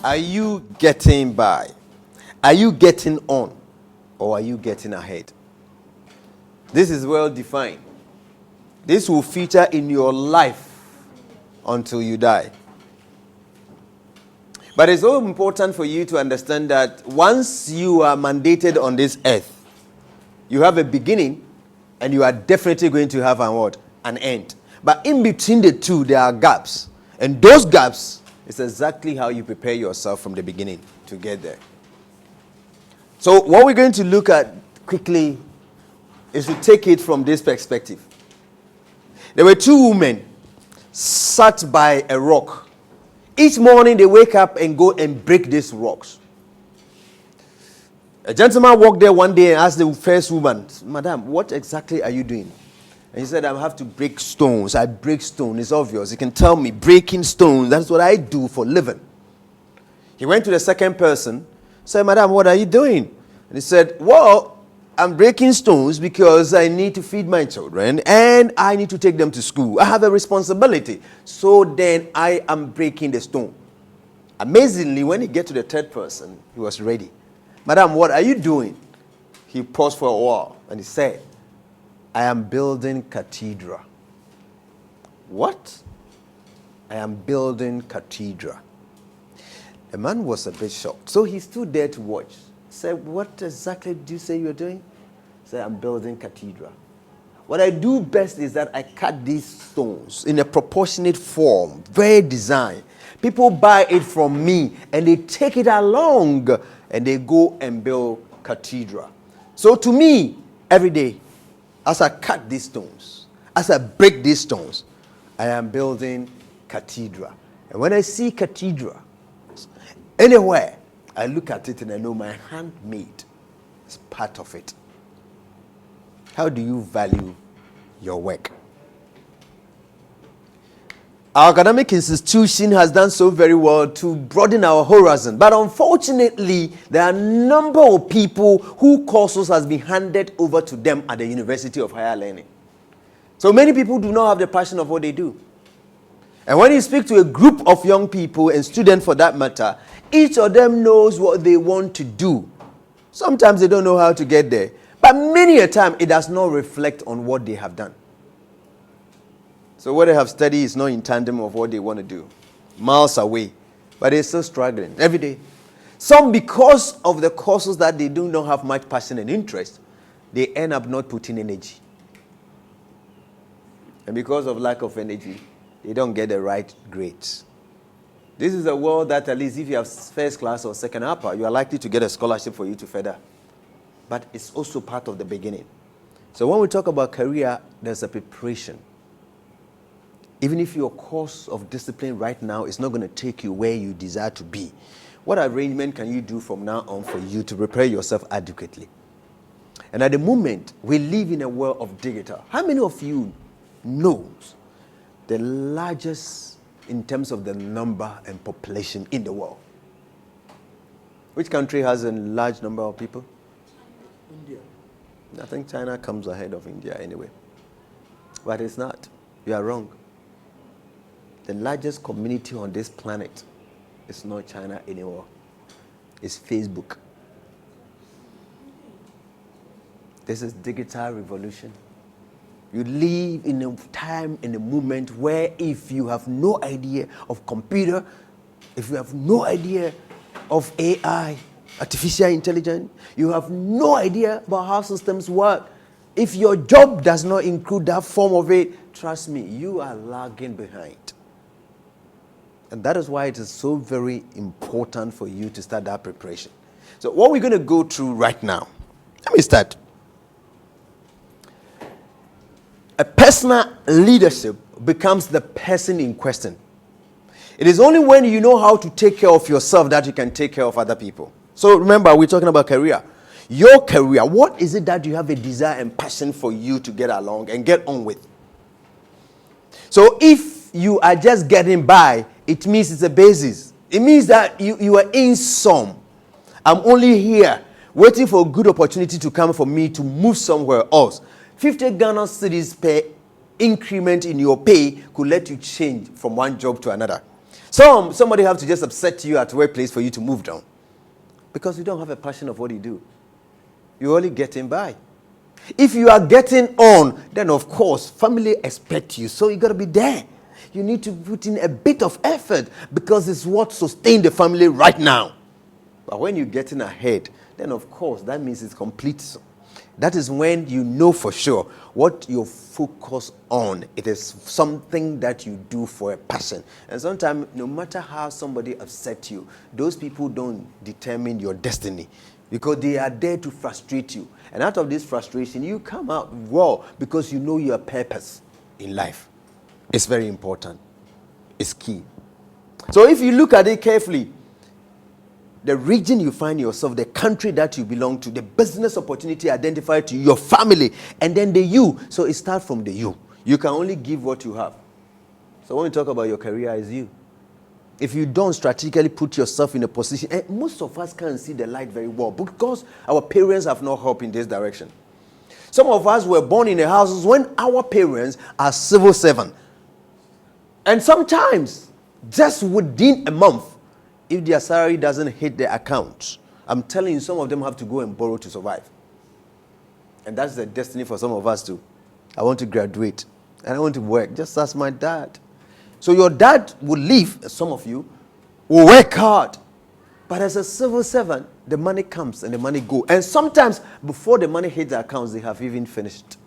Are you getting by? Are you getting on? Or are you getting ahead? This is well defined. This will feature in your life until you die. But it's so important for you to understand that once you are mandated on this earth, you have a beginning and you are definitely going to have an end. But in between the two, there are gaps. And those gaps is exactly how you prepare yourself from the beginning to get there. So what we're going to look at quickly is to take it from this perspective. There were two women sat by a rock. Each morning they wake up and go and break these rocks. A gentleman walked there one day and asked the first woman, "Madam, what exactly are you doing?" And he said, "I have to break stones. I break stone. It's obvious. You can tell me, breaking stones, that's what I do for living." He went to the second person, said, "Madam, what are you doing?" And he said, "Well, I'm breaking stones because I need to feed my children and I need to take them to school. I have a responsibility. So then I am breaking the stone." Amazingly, when he get to the third person, he was ready. "Madam, what are you doing?" He paused for a while and he said, "I am building cathedral." "What?" "I am building cathedral." The man was a bit shocked. So he stood there to watch. He said, "What exactly do you say you're doing?" He said, "I'm building cathedral. What I do best is that I cut these stones in a proportionate form, very design. People buy it from me and they take it along and they go and build cathedral. So to me, every day, as I cut these stones, as I break these stones, I am building cathedral. And when I see cathedral anywhere, I look at it and I know my handmade is part of it." How do you value your work? Our academic institution has done so very well to broaden our horizon. But unfortunately, there are a number of people whose courses has been handed over to them at the University of Higher Learning. So many people do not have the passion of what they do. And when you speak to a group of young people and students for that matter, each of them knows what they want to do. Sometimes they don't know how to get there. But many a time, it does not reflect on what they have done. So what they have studied is not in tandem of what they want to do. Miles away. But they're still struggling every day. Some, because of the courses that they do not have much passion and interest, they end up not putting energy. And because of lack of energy, they don't get the right grades. This is a world that at least if you have first class or second upper, you are likely to get a scholarship for you to further. But it's also part of the beginning. So when we talk about career, there's a preparation. Even if your course of discipline right now is not going to take you where you desire to be, what arrangement can you do from now on for you to prepare yourself adequately? And at the moment, we live in a world of digital. How many of you knows the largest in terms of the number and population in the world? Which country has a large number of people? India. I think China comes ahead of India anyway. But it's not. You are wrong. The largest community on this planet is not China anymore. It's Facebook. This is digital revolution. You live in a time, in a moment where if you have no idea of computer, if you have no idea of AI, artificial intelligence, you have no idea about how systems work. If your job does not include that form of it, trust me, you are lagging behind. And that is why it is so very important for you to start that preparation. So what we're going to go through right now, let me start. A personal leadership becomes the person in question. It is only when you know how to take care of yourself that you can take care of other people. So remember, we're talking about career. Your career, what is it that you have a desire and passion for you to get along and get on with? So if you are just getting by, it means it's a basis. It means that you are in some. I'm only here waiting for a good opportunity to come for me to move somewhere else. 50 Ghana cedis per increment in your pay could let you change from one job to another. Somebody have to just upset you at workplace for you to move down. Because you don't have a passion of what you do. You're only getting by. If you are getting on, then of course, family expect you. So you got to be there. You need to put in a bit of effort because it's what sustains the family right now. But when you're getting ahead, then of course, that means it's complete. That is when you know for sure what you focus on. It is something that you do for a passion. And sometimes, no matter how somebody upsets you, those people don't determine your destiny because they are there to frustrate you. And out of this frustration, you come out raw because you know your purpose in life. It's very important. It's key. So if you look at it carefully, the region you find yourself, the country that you belong to, the business opportunity identified to you, your family, and then the you. So it starts from the you. You can only give what you have. So when we talk about your career, it's you. If you don't strategically put yourself in a position, and most of us can't see the light very well because our parents have not helped in this direction. Some of us were born in the houses when our parents are civil servants. And sometimes, just within a month, if their salary doesn't hit their account, I'm telling you, some of them have to go and borrow to survive. And that's the destiny for some of us too. I want to graduate and I want to work, just as my dad. So your dad will leave, some of you will work hard. But as a civil servant, the money comes and the money goes. And sometimes before the money hits the accounts, they have even finished.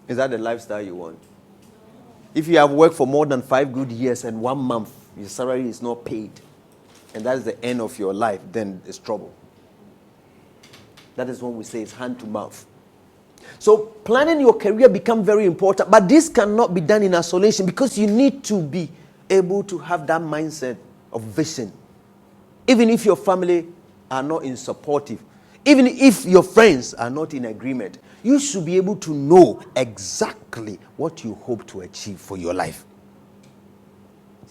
Is that the lifestyle you want? If you have worked for more than 5 good years and 1 month, your salary is not paid, and that is the end of your life, then it's trouble. That is when we say it's hand to mouth. So planning your career becomes very important, but this cannot be done in isolation because you need to be able to have that mindset of vision. Even if your family are not in supportive, even if your friends are not in agreement, you should be able to know exactly what you hope to achieve for your life.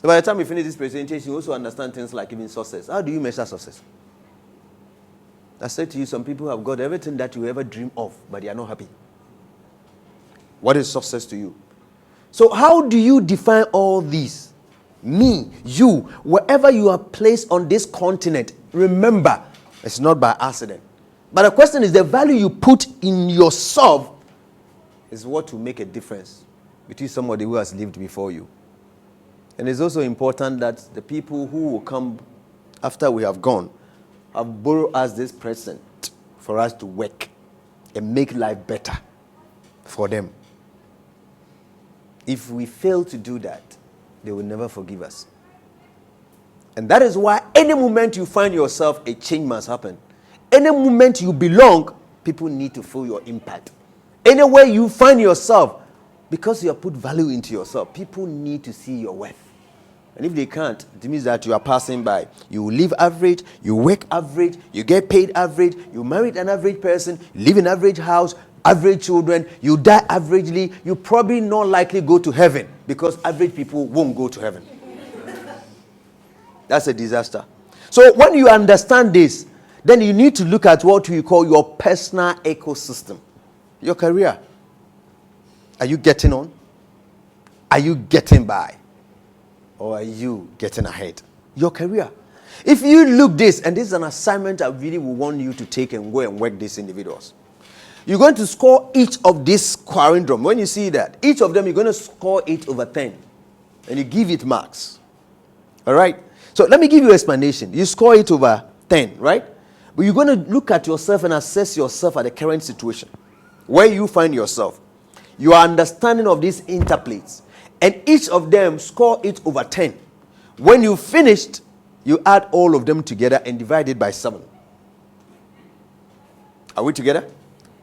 So by the time we finish this presentation, you also understand things like even success. How do you measure success? I said to you, some people have got everything that you ever dream of, but they are not happy. What is success to you? So how do you define all these? Me, you, wherever you are placed on this continent, remember, it's not by accident. But the question is, the value you put in yourself is what will make a difference between somebody who has lived before you. And it's also important that the people who will come after we have gone have borrowed us this present for us to work and make life better for them. If we fail to do that, they will never forgive us. And that is why any moment you find yourself, a change must happen. Any moment you belong, people need to feel your impact. Anywhere you find yourself, because you have put value into yourself, people need to see your worth. And if they can't, it means that you are passing by. You live average, you work average, you get paid average, you married an average person, you live in an average house, average children, you die averagely, you probably not likely go to heaven because average people won't go to heaven. That's a disaster. So when you understand this, then you need to look at what we call your personal ecosystem. Your career. Are you getting on? Are you getting by? Or are you getting ahead? Your career. If you look this, and this is an assignment I really will want you to take and go and work these individuals. You're going to score each of these quarindrum. When you see that, each of them, you're going to score 8 over 10. And you give it marks. All right? So let me give you an explanation. You score 8 over 10, right? But you're going to look at yourself and assess yourself at the current situation. Where you find yourself. Your understanding of these interplays. And each of them score it over 10. When you finished, you add all of them together and divide it by 7. Are we together?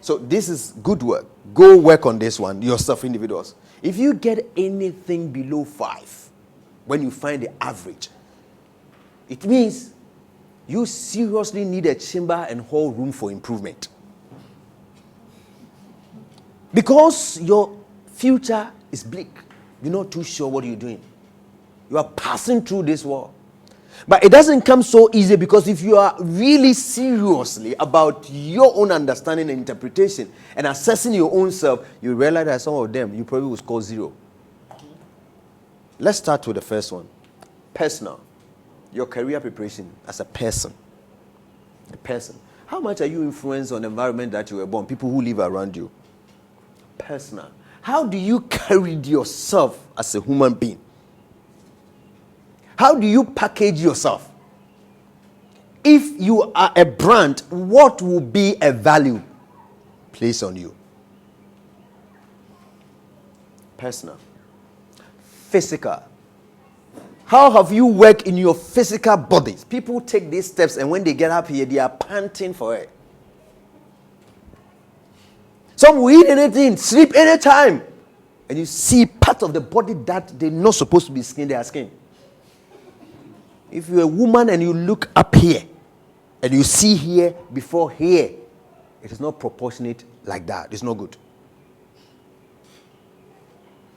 So this is good work. Go work on this one, yourself, individuals. If you get anything below 5, when you find the average, it means you seriously need a chamber and whole room for improvement. Because your future is bleak. You're not too sure what you're doing. You are passing through this world. But it doesn't come so easy because if you are really seriously about your own understanding and interpretation and assessing your own self, you realize that some of them, you probably will score 0. Let's start with the first one. Personal. Your career preparation as a person. A person. How much are you influenced on the environment that you were born? People who live around you. Personal. How do you carry yourself as a human being? How do you package yourself? If you are a brand, what will be a value placed on you? Personal. Physical. How have you worked in your physical bodies? People take these steps and when they get up here, they are panting for it. Some will eat anything, sleep anytime. And you see part of the body that they're not supposed to be skin, they are skin. If you're a woman and you look up here, and you see here before here, it is not proportionate like that. It's not good.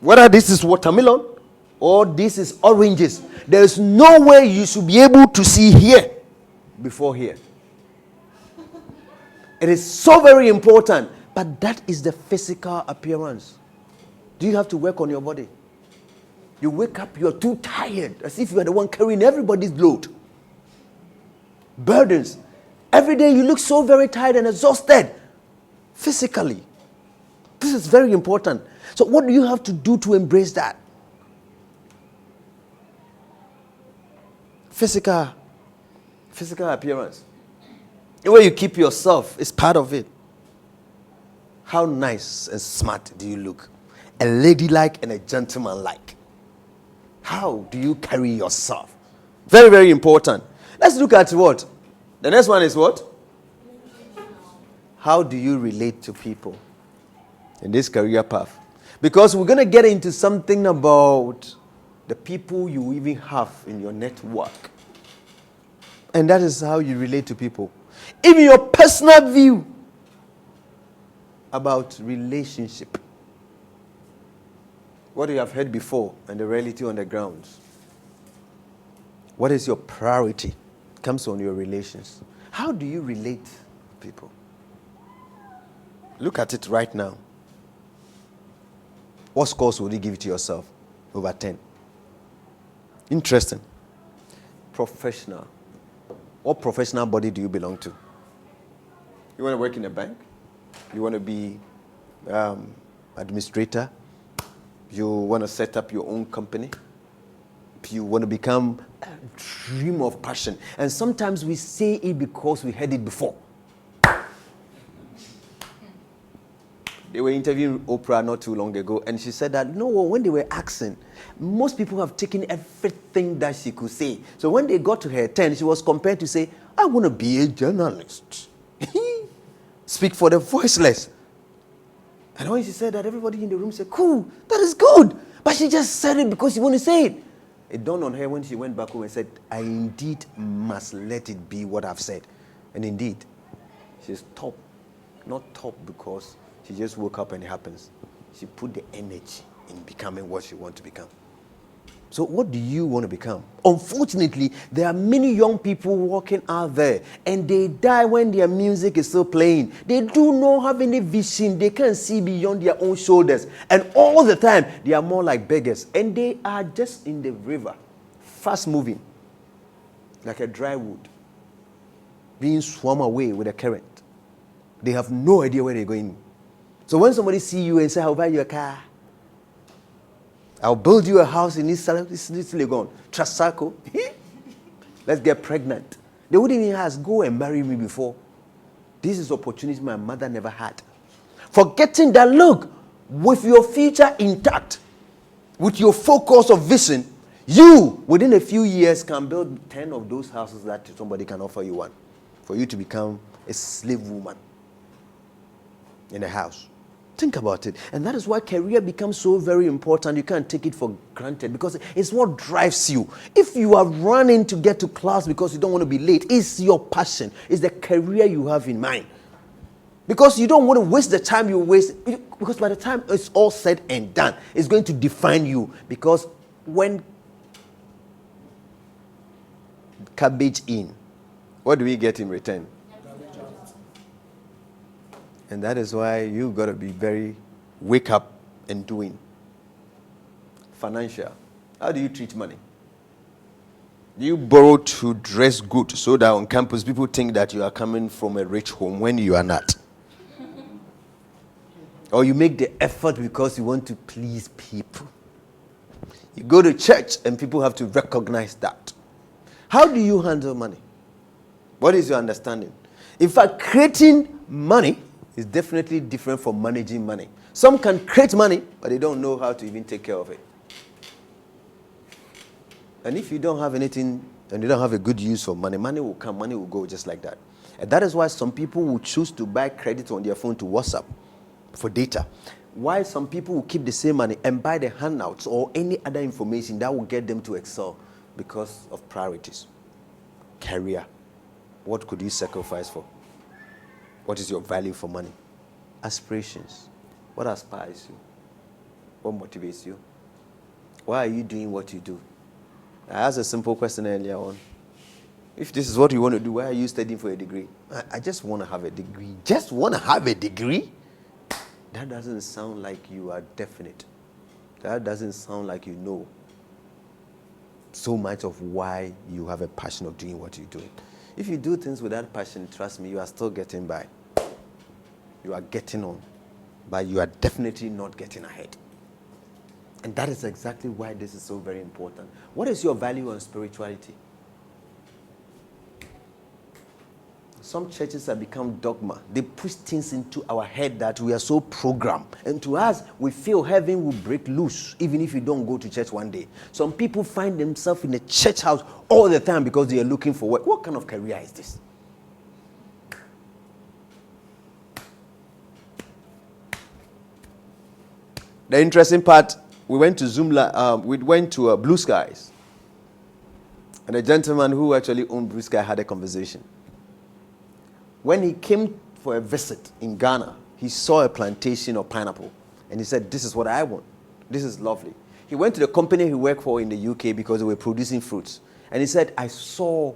Whether this is watermelon or this is oranges, there is no way you should be able to see here before here. It is so very important, but that is the physical appearance. Do you have to work on your body? You wake up, you're too tired, as if you are the one carrying everybody's load. Burdens. Every day you look so very tired and exhausted physically. This is very important. So what do you have to do to embrace that? Physical appearance. The way you keep yourself is part of it. How nice and smart do you look? A ladylike and a gentleman-like. How do you carry yourself? Very, very important. Let's look at what? The next one is what? How do you relate to people in this career path? Because we're going to get into something about the people you even have in your network. And that is how you relate to people. Even your personal view about relationship. What you have heard before and the reality on the ground. What is your priority? It comes on your relations. How do you relate to people? Look at it right now. What scores would you give to yourself? Over 10. Interesting. Professional. What professional body do you belong to? You want to work in a bank? You want to be administrator? You want to set up your own company? You want to become a dream of passion. And sometimes we say it because we heard it before. They were interviewing Oprah not too long ago, and she said that, no, when they were asking, most people have taken everything that she could say. So when they got to her turn, she was compared to say, I want to be a journalist. Speak for the voiceless. And when she said that, everybody in the room said, cool, that is good. But she just said it because she wanted to say it. It dawned on her when she went back home and said, I indeed must let it be what I've said. And indeed, she's top. Not top because she just woke up and it happens. She put the energy in becoming what she wants to become. So what do you want to become? Unfortunately, there are many young people walking out there and they die when their music is still playing. They do not have any vision. They can't see beyond their own shoulders. And all the time, they are more like beggars. And they are just in the river, fast moving, like a dry wood, being swum away with a current. They have no idea where they're going. So when somebody see you and say, I'll buy you a car, I'll build you a house in this Legon, Trasako. Let's get pregnant. They wouldn't even ask, go and marry me before. This is opportunity my mother never had. Forgetting that, look, with your future intact, with your focus of vision, you, within a few years, can build 10 of those houses that somebody can offer you one. For you to become a slave woman in a house. Think about it. And that is why career becomes so very important. You can't take it for granted because it's what drives you. If you are running to get to class because you don't want to be late, it's your passion. It's the career you have in mind. Because you don't want to waste the time you waste. Because by the time it's all said and done, it's going to define you. Because when cabbage in, what do we get in return? And that is why you got to be very wake up and doing. Financial. How do you treat money? Do you borrow to dress good so that on campus people think that you are coming from a rich home when you are not? Or you make the effort because you want to please people? You go to church and people have to recognize that. How do you handle money? What is your understanding? In fact, creating money is definitely different from managing money. Some can create money, but they don't know how to even take care of it. And if you don't have anything and you don't have a good use for money, money will come, money will go just like that. And that is why some people will choose to buy credit on their phone to WhatsApp for data. Why some people will keep the same money and buy the handouts or any other information that will get them to excel because of priorities. Career. What could you sacrifice for? What is your value for money? Aspirations. What aspires you? What motivates you? Why are you doing what you do? I asked a simple question earlier on. If this is what you want to do, why are you studying for a degree? I just want to have a degree. Just want to have a degree? That doesn't sound like you are definite. That doesn't sound like you know so much of why you have a passion of doing what you're doing. If you do things without passion, trust me, you are still getting by. You are getting on, but you are definitely not getting ahead. And that is exactly why this is so very important. What is your value on spirituality? Some churches have become dogma. They push things into our head that we are so programmed. And to us, we feel heaven will break loose even if you don't go to church one day. Some people find themselves in a church house all the time because they are looking for work. What kind of career is this? The interesting part, we went to Blue Skies. And a gentleman who actually owned Blue Sky had a conversation. When he came for a visit in Ghana, he saw a plantation of pineapple. And he said, this is what I want. This is lovely. He went to the company he worked for in the UK because they were producing fruits. And he said, I saw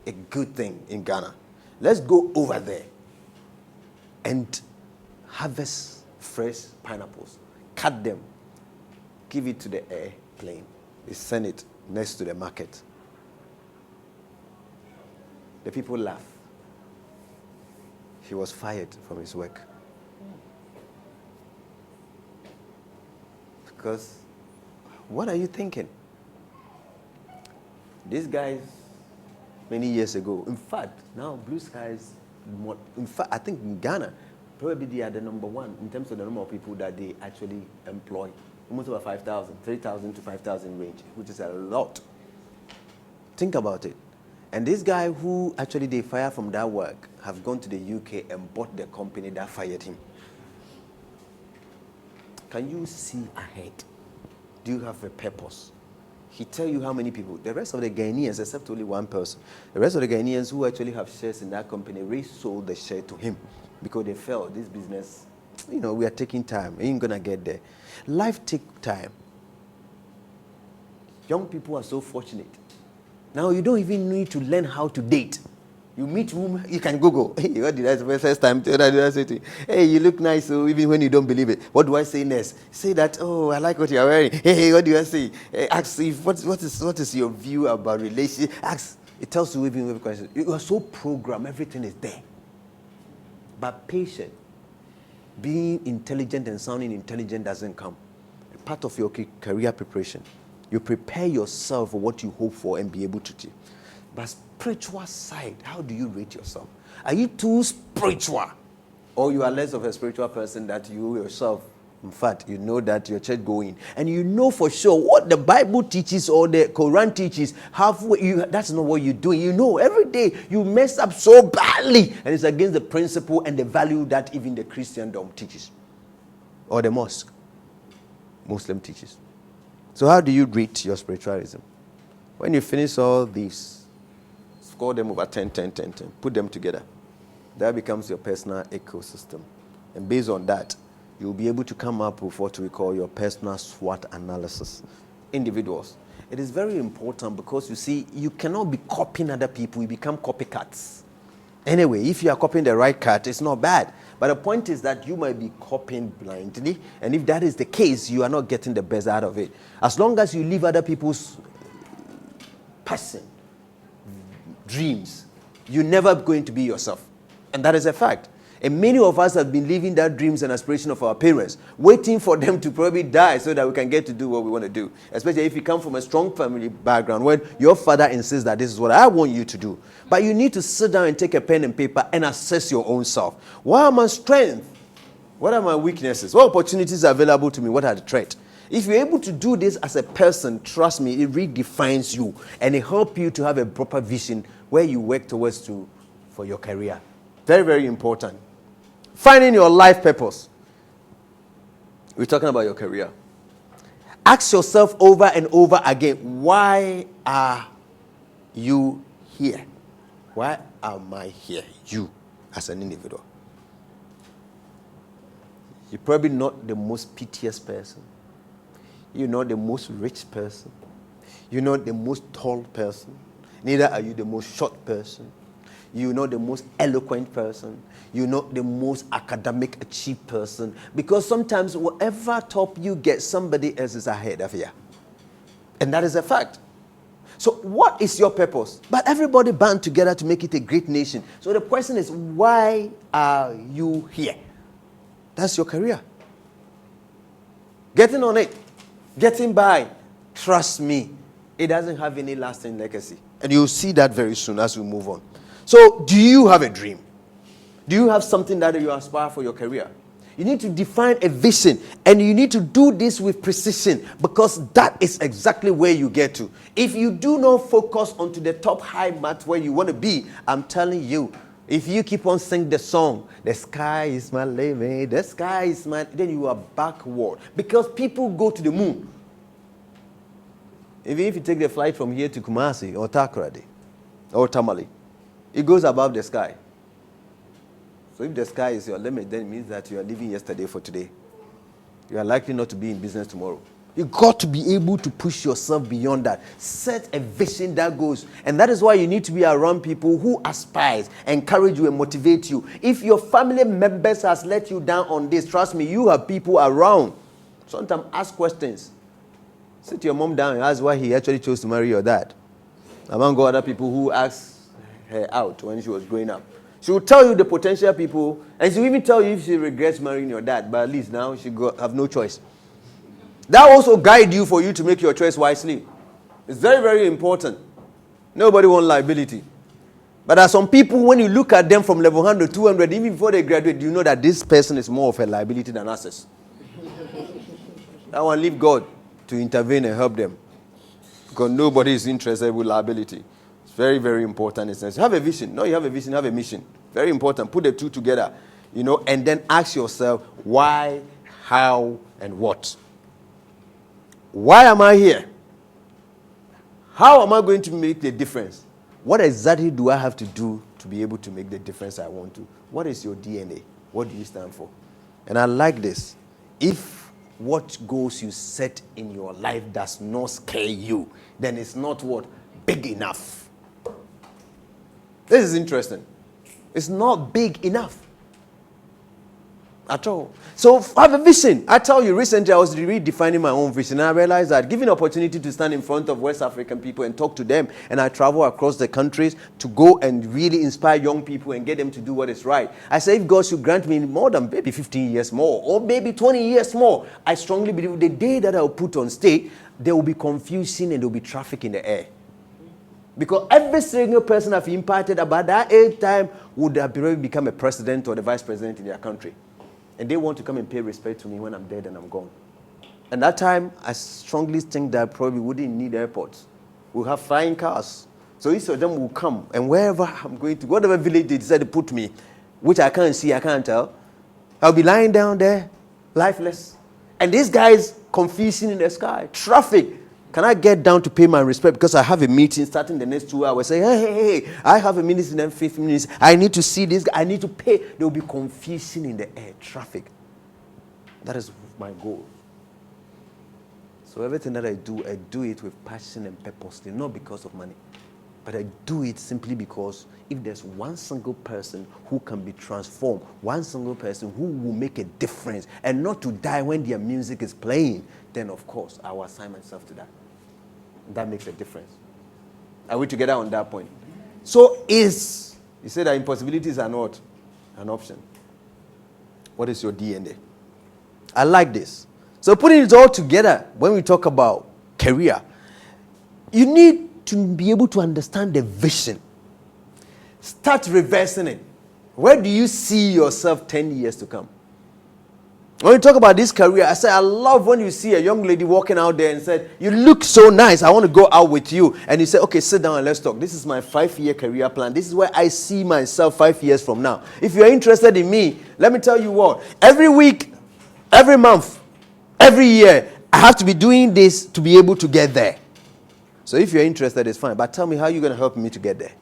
a good thing in Ghana. Let's go over there and harvest fresh pineapples. Cut them. Give it to the airplane. They send it next to the market. The people laugh. He was fired from his work. Because, what are you thinking? These guys, many years ago, in fact, now Blue Skies, in fact, I think in Ghana, probably they are the number one in terms of the number of people that they actually employ. Almost over 5,000, 3,000 to 5,000 range, which is a lot. Think about it. And this guy who actually they fired from that work have gone to the UK and bought the company that fired him. Can you see ahead? Do you have a purpose? He tell you how many people. The rest of the Ghanaians, except only one person, the rest of the Ghanaians who actually have shares in that company resold the share to him because they felt this business, we are taking time. We ain't going to get there. Life takes time. Young people are so fortunate. Now you don't even need to learn how to date. You meet women, you can Google. Hey, what did I say the first time? What did I say to you? Hey, you look nice, so even when you don't believe it. What do I say next? Say that, oh, I like what you are wearing. Hey, what do I say? Hey, ask if what is your view about relationship? Ask. It tells you even with questions. You are so programmed, everything is there. But patient, being intelligent and sounding intelligent doesn't come. Part of your career preparation. You prepare yourself for what you hope for and be able to do. But spiritual side, how do you rate yourself? Are you too spiritual? Or you are less of a spiritual person that you yourself, in fact, you know that you're church going. And you know for sure what the Bible teaches or the Quran teaches, that's not what you're doing. You know, every day you mess up so badly. And it's against the principle and the value that even the Christendom teaches. Or the mosque, Muslim teaches. So how do you rate your spiritualism? When you finish all these, score them over 10, 10, 10, 10, put them together. That becomes your personal ecosystem. And based on that, you'll be able to come up with what we call your personal SWOT analysis. Individuals. It is very important because you see, you cannot be copying other people. You become copycats. Anyway, if you are copying the right cat, it's not bad. But the point is that you might be copying blindly. And if that is the case, you are not getting the best out of it. As long as you leave other people's passion, dreams, you're never going to be yourself. And that is a fact. And many of us have been living that dreams and aspiration of our parents, waiting for them to probably die so that we can get to do what we want to do. Especially if you come from a strong family background where your father insists that this is what I want you to do. But you need to sit down and take a pen and paper and assess your own self. What are my strengths? What are my weaknesses? What opportunities are available to me? What are the threats? If you're able to do this as a person, trust me, it redefines you and it helps you to have a proper vision where you work towards for your career. Very, very important. Finding your life purpose. We're talking about your career. Ask yourself over and over again, why are you here? Why am I here? You, as an individual. You're probably not the most piteous person. You're not the most rich person. You're not the most tall person. Neither are you the most short person. You're not the most eloquent person. You're not the most academic achieved person. Because sometimes whatever top you get, somebody else is ahead of you. And that is a fact. So what is your purpose? But everybody band together to make it a great nation. So the question is, why are you here? That's your career. Getting on it. Getting by. Trust me. It doesn't have any lasting legacy. And you'll see that very soon as we move on. So, do you have a dream? Do you have something that you aspire for your career? You need to define a vision, and you need to do this with precision, because that is exactly where you get to. If you do not focus onto the top high mark where you want to be, I'm telling you, if you keep on singing the song, the sky is my limit, the sky is my, then you are backward, because people go to the moon. Even if you take the flight from here to Kumasi or Takoradi or Tamale, it goes above the sky. So if the sky is your limit, then it means that you are living yesterday for today. You are likely not to be in business tomorrow. You've got to be able to push yourself beyond that. Set a vision that goes. And that is why you need to be around people who aspire, encourage you and motivate you. If your family members has let you down on this, trust me, you have people around. Sometimes ask questions. Sit your mom down and ask why he actually chose to marry your dad. Among other people who asked her out when she was growing up. She will tell you the potential people, and she will even tell you if she regrets marrying your dad, but at least now she have no choice. That also guide you for you to make your choice wisely. It's very, very important. Nobody wants liability. But there are some people, when you look at them from level 100, 200, even before they graduate, you know that this person is more of a liability than assets. That one, leave God to intervene and help them. Because nobody is interested with liability. It's very, very important. You have a vision. No, you have a vision, you have a mission. Very important. Put the two together, and then ask yourself why, how, and what. Why am I here? How am I going to make the difference? What exactly do I have to do to be able to make the difference I want to? What is your DNA? What do you stand for? And I like this. If what goals you set in your life does not scare you, then it's not big enough. This is interesting. It's not big enough at all. So have a vision. I tell you, recently I was redefining my own vision, and I realized that given opportunity to stand in front of West African people and talk to them, and I travel across the countries to go and really inspire young people and get them to do what is right. I say if God should grant me more than maybe 15 years more or maybe 20 years more, I strongly believe the day that I will put on stage, there will be confusion and there will be traffic in the air. Because every single person I've impacted about that age time would have become a president or the vice president in their country. And they want to come and pay respect to me when I'm dead and I'm gone. And that time, I strongly think that I probably wouldn't need airports. We'll have flying cars. So each of them will come. And wherever I'm going to, whatever village they decide to put me, which I can't see, I can't tell, I'll be lying down there, lifeless. And these guys confusing in the sky. Traffic. Can I get down to pay my respect because I have a meeting starting the next 2 hours? Say, hey, I have a minute and then 15 minutes. I need to see this guy. I need to pay. There will be confusion in the air, traffic. That is my goal. So everything that I do it with passion and purposely, not because of money. But I do it simply because if there's one single person who can be transformed, one single person who will make a difference and not to die when their music is playing, then of course I will assign myself to that. That makes a difference. Are we together on that point? So you say that impossibilities are not an option. What is your DNA? I like this. So putting it all together, when we talk about career, you need to be able to understand the vision. Start reversing it. Where do you see yourself 10 years to come? When you talk about this career, I say, I love when you see a young lady walking out there and said, you look so nice, I want to go out with you. And you say, okay, sit down and let's talk. This is my 5-year career plan. This is where I see myself 5 years from now. If you're interested in me, let me tell you what. Every week, every month, every year, I have to be doing this to be able to get there. So if you're interested, it's fine. But tell me how you're going to help me to get there.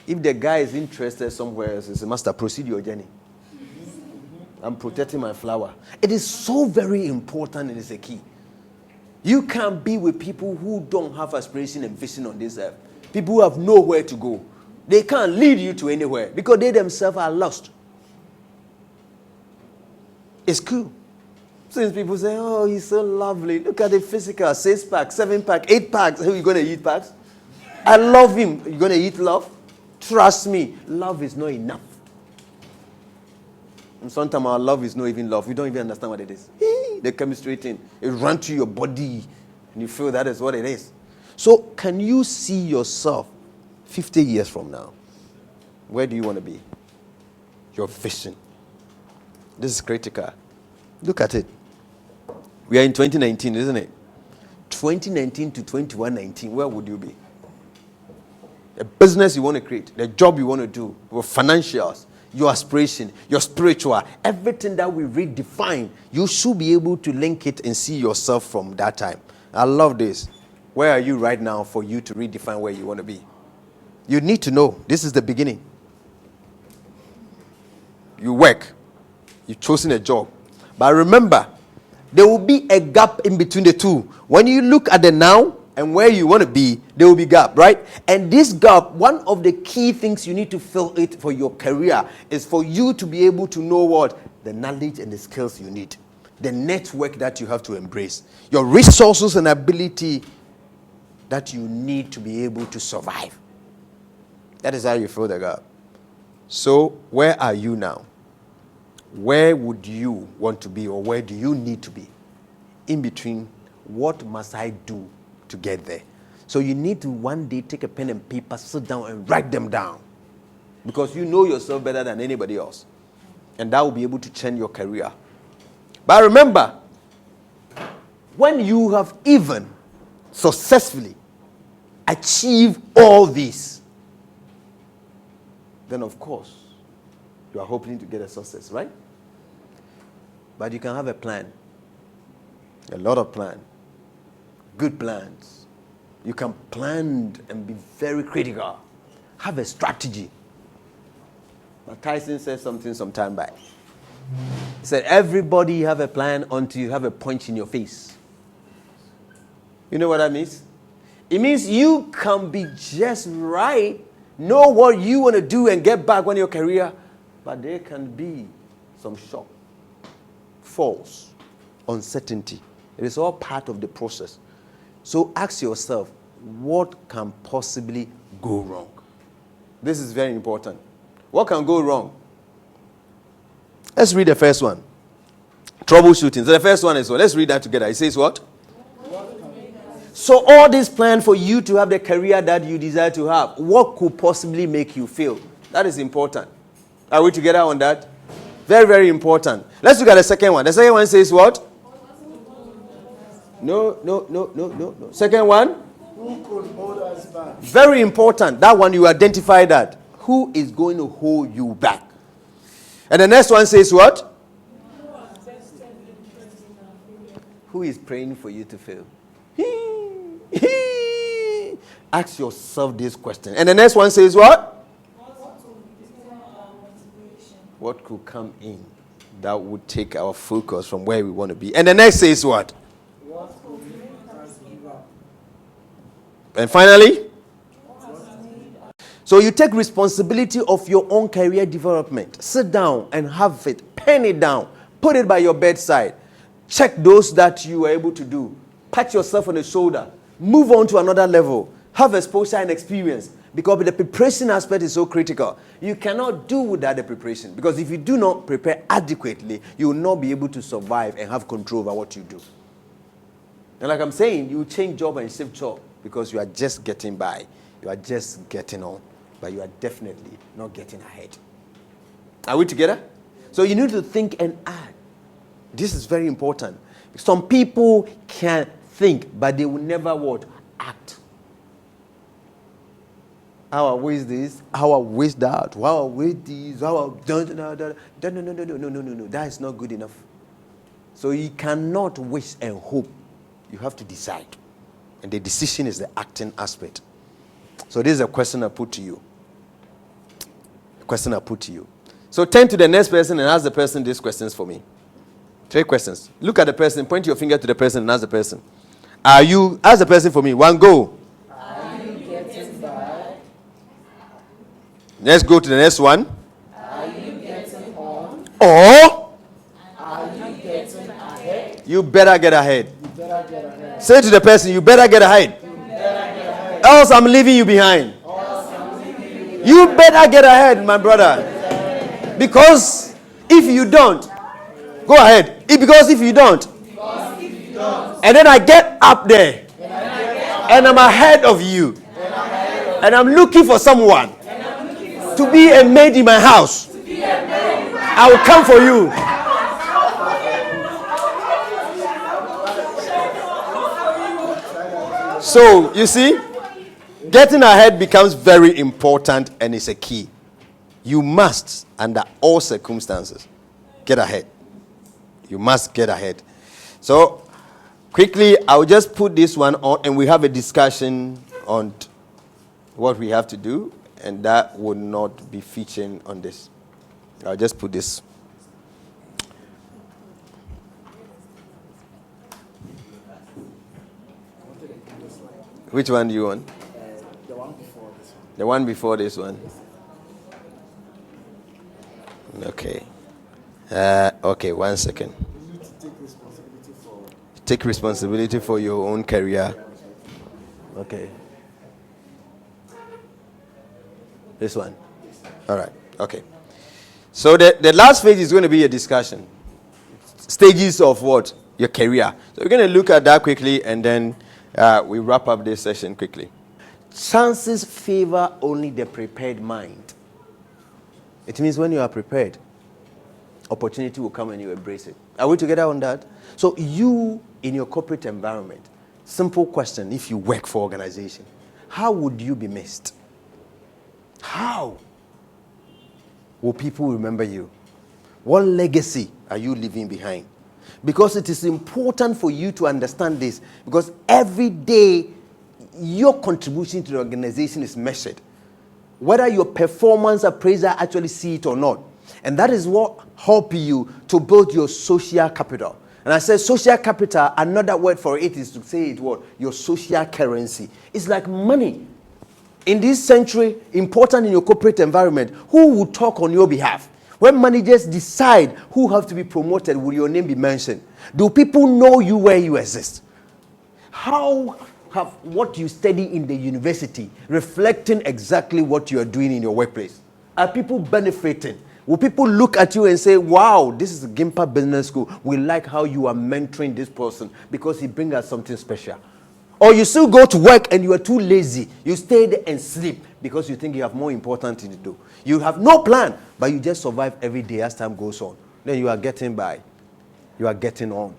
If the guy is interested somewhere else, it's a master, proceed your journey. I'm protecting my flower. It is so very important and it's a key. You can't be with people who don't have aspiration and vision on this earth. People who have nowhere to go. They can't lead you to anywhere because they themselves are lost. It's cool. Since people say, oh, he's so lovely. Look at the physical, 6-pack, 7-pack, 8-packs. Are you going to eat packs? I love him. You're going to eat love? Trust me, love is not enough. And sometimes our love is not even love. We don't even understand what it is. The chemistry thing. It runs through your body and you feel that is what it is. So can you see yourself 50 years from now? Where do you want to be? Your vision. This is critical. Look at it. We are in 2019, isn't it? 2019 to 2119, where would you be? The business you want to create, the job you want to do, your financials, your aspiration, your spiritual, everything that we redefine, you should be able to link it and see yourself from that time. I love this. Where are you right now for you to redefine where you want to be? You need to know this is the beginning. You work. You've chosen a job. But remember, there will be a gap in between the two. When you look at the now and where you want to be, there will be gap, right? And this gap, one of the key things you need to fill it for your career is for you to be able to know what? The knowledge and the skills you need. The network that you have to embrace. Your resources and ability that you need to be able to survive. That is how you fill the gap. So, where are you now? Where would you want to be or where do you need to be? In between, what must I do to get there? So you need to one day take a pen and paper, sit down and write them down. Because you know yourself better than anybody else. And that will be able to change your career. But remember, when you have even successfully achieved all this, then of course, you are hoping to get a success, right? But you can have a plan. A lot of plan. Good plans. You can plan and be very critical. Have a strategy. But Tyson said something some time back. He said, everybody have a plan until you have a punch in your face. You know what that means? It means you can be just right, know what you want to do and get back on your career. But there can be some shock, false, uncertainty. It is all part of the process. So ask yourself, what can possibly go wrong? This is very important. What can go wrong? Let's read the first one. Troubleshooting. So the first one is what? Let's read that together. It says what? So all this plan for you to have the career that you desire to have, what could possibly make you fail? That is important. Are we together on that? Very, very important. Let's look at the second one. The second one says what? No. Second one? Who could hold us back? Very important. That one, you identify that. Who is going to hold you back? And the next one says what? Who is praying for you to fail? Ask yourself this question. And the next one says what? What could come in that would take our focus from where we want to be? And the next says what? And finally, so you take responsibility of your own career development. Sit down and have it. Pen it down. Put it by your bedside. Check those that you were able to do. Pat yourself on the shoulder. Move on to another level. Have exposure and experience. Because the preparation aspect is so critical. You cannot do without the preparation. Because if you do not prepare adequately, you will not be able to survive and have control over what you do. And like I'm saying, you change job and shift job because you are just getting by. You are just getting on. But you are definitely not getting ahead. Are we together? So you need to think and act. This is very important. Some people can think, but they will never what? Act. How I waste this, how I waste that, how I waste this, how I don't. No. That is not good enough. So you cannot wish and hope. You have to decide. And the decision is the acting aspect. So this is a question I put to you. So turn to the next person and ask the person these questions for me. 3 questions. Look at the person, point your finger to the person and ask the person. Ask the person for me. 1, go. Are you getting by? Let's go to the next one. Are you getting on? Or Are you getting ahead? you better get ahead. You better get ahead. Say to the person, you better get ahead. You better get ahead. Else I'm leaving you behind. You better get ahead, my brother. Because if you don't, go ahead. Because if you don't, and then I get up there, and I'm ahead of you, and I'm looking for someone to be a maid in my house, I will come for you. So, you see, getting ahead becomes very important and it's a key. You must, under all circumstances, get ahead. You must get ahead. So, quickly, I'll just put this one on and we have a discussion on what we have to do, and that will not be featuring on this. I'll just put this. Which one do you want? The one before this one. The one before this one. Okay. Okay, 1 second. You need to Take responsibility for your own career. Okay. This one. All right. Okay. So the last phase is going to be a discussion. Stages of what? Your career. So we're going to look at that quickly and then we wrap up this session quickly. Chances favor only the prepared mind. It means when you are prepared, opportunity will come and you embrace it. Are we together on that? So you, in your corporate environment, simple question, if you work for organization, how would you be missed? How will people remember you? What legacy are you leaving behind? Because it is important for you to understand this, because every day your contribution to the organization is measured, whether your performance appraiser actually see it or not. And that is what helps you to build your social capital. And I said social capital, another word for it is to say it what? Your social currency. It's like money. In this century, important in your corporate environment, who will talk on your behalf? When managers decide who have to be promoted, will your name be mentioned? Do people know you where you exist? How have what you study in the university reflecting exactly what you are doing in your workplace? Are people benefiting? Will people look at you and say, wow, this is a Gimpa Business School. We like how you are mentoring this person because he brings us something special. Or you still go to work and you are too lazy. You stay there and sleep because you think you have more important thing to do. You have no plan, but you just survive every day as time goes on. Then you are getting by. You are getting on.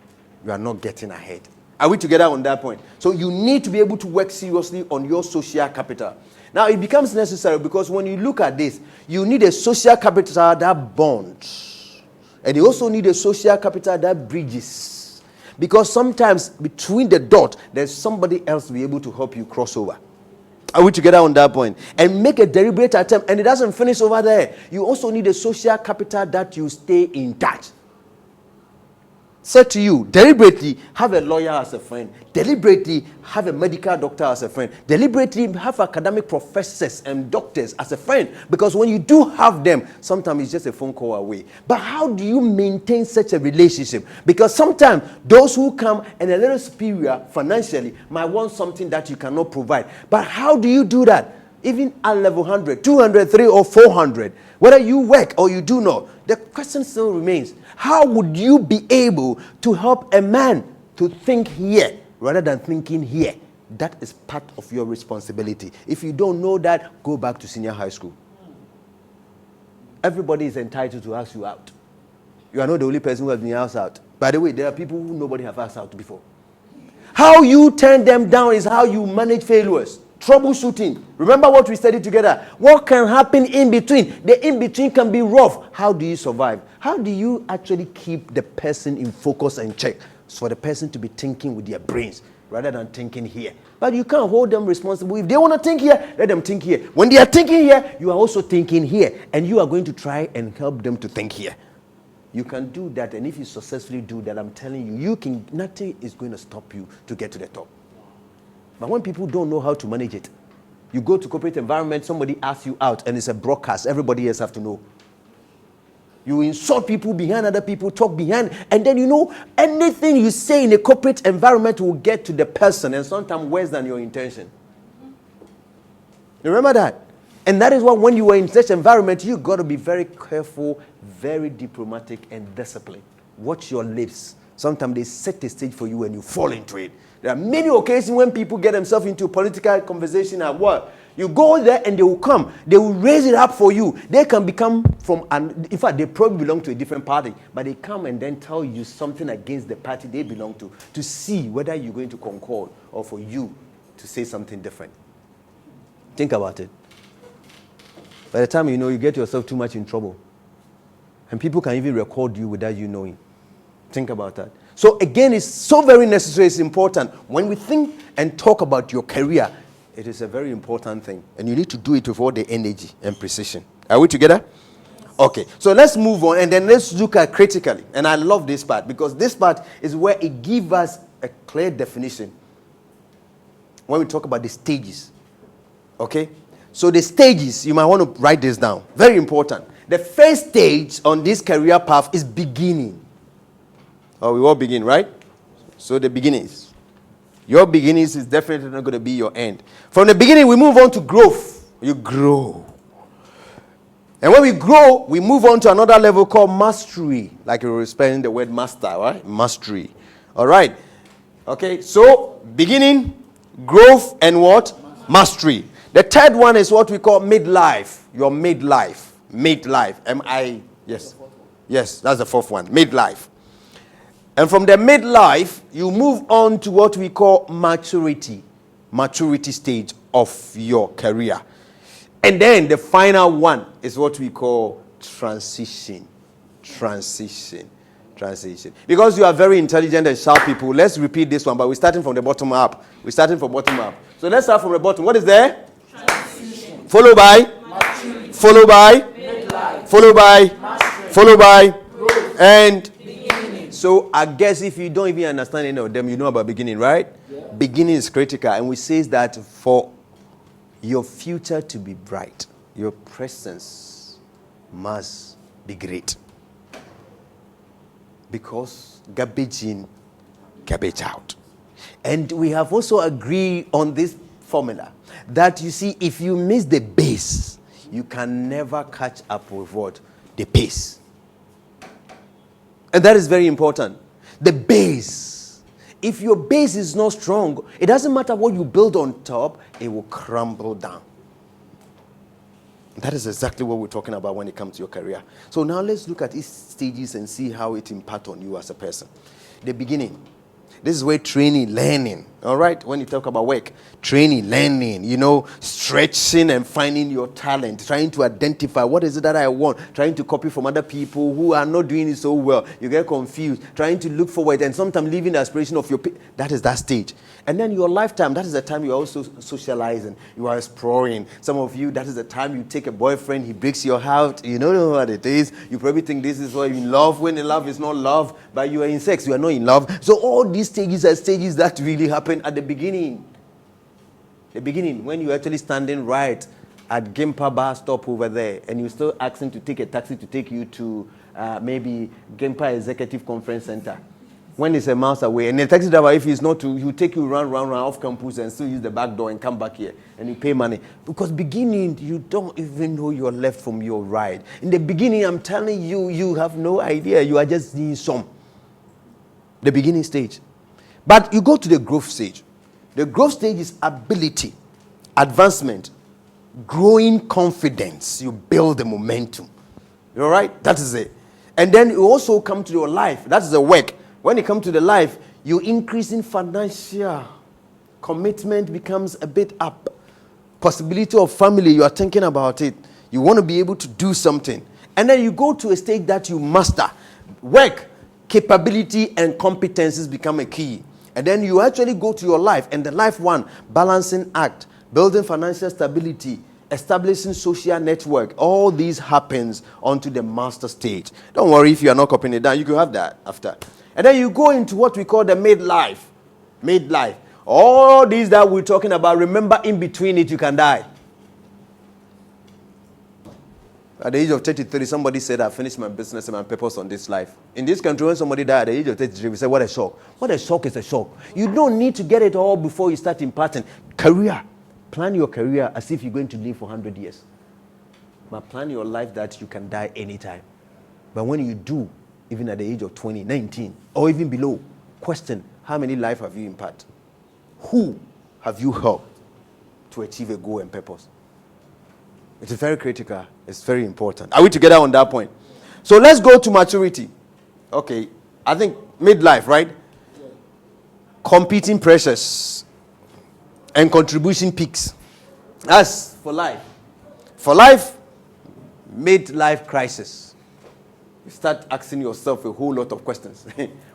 You are not getting ahead. Are we together on that point? So you need to be able to work seriously on your social capital. Now it becomes necessary because when you look at this, you need a social capital that bonds. And you also need a social capital that bridges. Because sometimes between the dot, there's somebody else to be able to help you cross over. Are we together on that point? And make a deliberate attempt, and it doesn't finish over there. You also need a social capital that you stay in touch. said to you, deliberately have a lawyer as a friend, deliberately have a medical doctor as a friend, deliberately have academic professors and doctors as a friend, because when you do have them, sometimes it's just a phone call away. But how do you maintain such a relationship? Because sometimes those who come and a little superior financially might want something that you cannot provide. But how do you do that? Even at level 100, 200, 300 or 400, whether you work or you do not, the question still remains, how would you be able to help a man to think here rather than thinking here? That is part of your responsibility. If you don't know that, go back to senior high school. Everybody is entitled to ask you out. You are not the only person who has been asked out. By the way, there are people who nobody have asked out before. How you turn them down is how you manage failures. Troubleshooting. Remember what we studied together. What can happen in between? The in between can be rough. How do you survive? How do you actually keep the person in focus and check? It's for the person to be thinking with their brains rather than thinking here. But you can't hold them responsible. If they want to think here, let them think here. When they are thinking here, you are also thinking here. And you are going to try and help them to think here. You can do that. And if you successfully do that, I'm telling you, nothing is going to stop you to get to the top. But when people don't know how to manage it, you go to corporate environment, somebody asks you out, and it's a broadcast. Everybody else have to know. You insult people behind other people, talk behind, and then anything you say in a corporate environment will get to the person, and sometimes worse than your intention. You remember that? And that is why when you are in such environment, you got to be very careful, very diplomatic, and disciplined. Watch your lips. Sometimes they set the stage for you and you fall into it. There are many occasions when people get themselves into a political conversation at work. You go there and they will come. They will raise it up for you. They can become in fact, they probably belong to a different party. But they come and then tell you something against the party they belong to see whether you're going to concord or for you to say something different. Think about it. By the time you get yourself too much in trouble. And people can even record you without you knowing. Think about that. So again, it's so very necessary, it's important. When we think and talk about your career, it is a very important thing. And you need to do it with all the energy and precision. Are we together? Okay, so let's move on and then let's look at critically. And I love this part because this part is where it gives us a clear definition when we talk about the stages. Okay? So the stages, you might want to write this down. Very important. The first stage on this career path is beginning. Oh, we all begin, right? So the beginnings. Your beginnings is definitely not going to be your end. From the beginning, we move on to growth. You grow. And when we grow, we move on to another level called mastery. Like we were spelling the word master, right? Mastery. All right. Okay, so beginning, growth, and what? Mastery. The third one is what we call midlife. Your midlife. Midlife. M-I. Yes. Yes, that's the fourth one. Midlife. And from the midlife, you move on to what we call maturity. Maturity stage of your career. And then the final one is what we call transition. Transition. Because you are very intelligent and sharp people, let's repeat this one, but we're starting from the bottom up. So let's start from the bottom. What is there? Transition. Followed by? Maturity. Followed by? Midlife. Followed by? Mastery. Followed by? Growth. And? Beginning. So I guess if you don't even understand any of them, you know about beginning, right? Yeah. Beginning is critical. And we say that for your future to be bright, your presence must be great. Because garbage in, garbage out. And we have also agreed on this formula that you see, if you miss the base, you can never catch up with what? The pace. And that is very important. The base. If your base is not strong, it doesn't matter what you build on top, it will crumble down. That is exactly what we're talking about when it comes to your career. So now let's look at these stages and see how it impacts on you as a person. The beginning. This is where training, learning, All right, when you talk about work, training, learning, stretching and finding your talent, trying to identify what is it that I want, trying to copy from other people who are not doing it so well. You get confused, trying to look forward, and sometimes leaving the aspiration of your that is that stage. And then your lifetime, that is the time you're also socializing, you are exploring. Some of you, that is the time you take a boyfriend, he breaks your heart, you don't know what it is. You probably think this is what you're in love, when in love is not love, but you are in sex, you are not in love. So all these stages are stages that really happen at the beginning. The beginning, when you're actually standing right at Gimpa bus stop over there, and you're still asking to take a taxi to take you to maybe Gimpa Executive Conference Center. When it's a miles away, and the taxi driver, if he's not to, he'll take you round off campus and still use the back door and come back here, and you pay money. Because beginning, you don't even know your left from your right. In the beginning, I'm telling you, you have no idea. You are just seeing the beginning stage. But you go to the growth stage. The growth stage is ability, advancement, growing confidence. You build the momentum. You all right? That is it. And then you also come to your life. That is the work. When you come to the life, you increase in financial commitment becomes a bit up. Possibility of family, you are thinking about it. You want to be able to do something. And then you go to a stage that you master. Work, capability, and competencies become a key. And then you actually go to your life. And the life one, balancing act, building financial stability, establishing social network. All these happens onto the master stage. Don't worry if you are not copying it down. You can have that after. And then you go into what we call the midlife. Midlife. All these that we're talking about, remember in between it, you can die. At the age of 33, somebody said, I finished my business and my purpose on this life. In this country, when somebody died at the age of 33, we say, what a shock. What a shock is a shock. You don't need to get it all before you start imparting. Career. Plan your career as if you're going to live for 100 years. But plan your life that you can die anytime. But when you do, even at the age of 20, 19, or even below, question, how many lives have you impacted? Who have you helped to achieve a goal and purpose? It is very critical. It's very important. Are we together on that point? So let's go to maturity. Okay, I think midlife, right? Yeah. Competing pressures and contribution peaks. That's for life. For life, midlife crisis. You start asking yourself a whole lot of questions.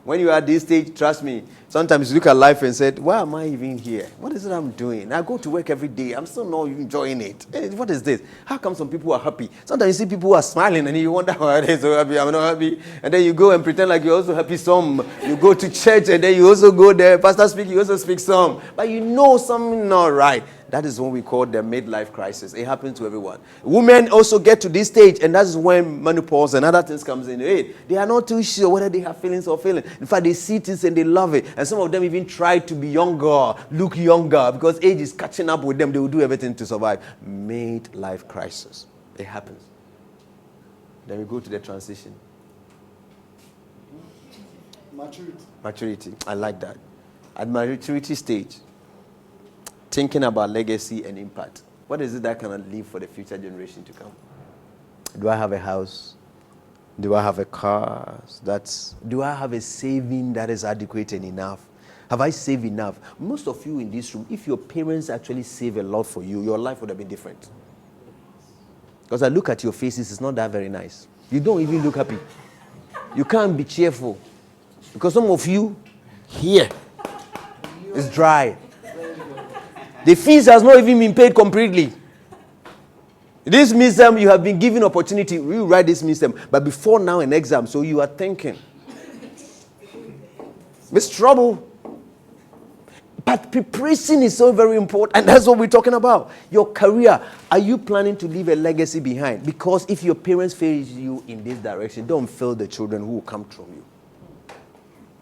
When you are at this stage, trust me, sometimes you look at life and say, why am I even here? What is it I'm doing? I go to work every day. I'm still not enjoying it. Hey, what is this? How come some people are happy? Sometimes you see people who are smiling and you wonder, why are they so happy? I'm not happy. And then you go and pretend like you're also happy some. You go to church and then you also go there. Pastor speak, you also speak some. But you know something not right. That is what we call the midlife crisis. It happens to everyone. Women also get to this stage, and that's when menopause and other things comes in. Hey, they are not too sure whether they have feelings or feelings. In fact, they see things and they love it. And some of them even try to be younger, look younger, because age is catching up with them. They will do everything to survive. Midlife crisis. It happens. Then we go to the transition. Maturity. I like that. At maturity stage, thinking about legacy and impact. What is it that can leave for the future generation to come? Do I have a house? Do I have a car? Do I have a saving that is adequate and enough? Have I saved enough? Most of you in this room, if your parents actually save a lot for you, your life would have been different. Because I look at your faces, it's not that very nice. You don't even look happy. You can't be cheerful. Because some of you, here, is dry. The fees has not even been paid completely. This means you have been given opportunity. You write this means but before now an exam, so you are thinking. It's trouble. But preparation is so very important, and that's what we're talking about. Your career. Are you planning to leave a legacy behind? Because if your parents fail you in this direction, don't fail the children who will come from you.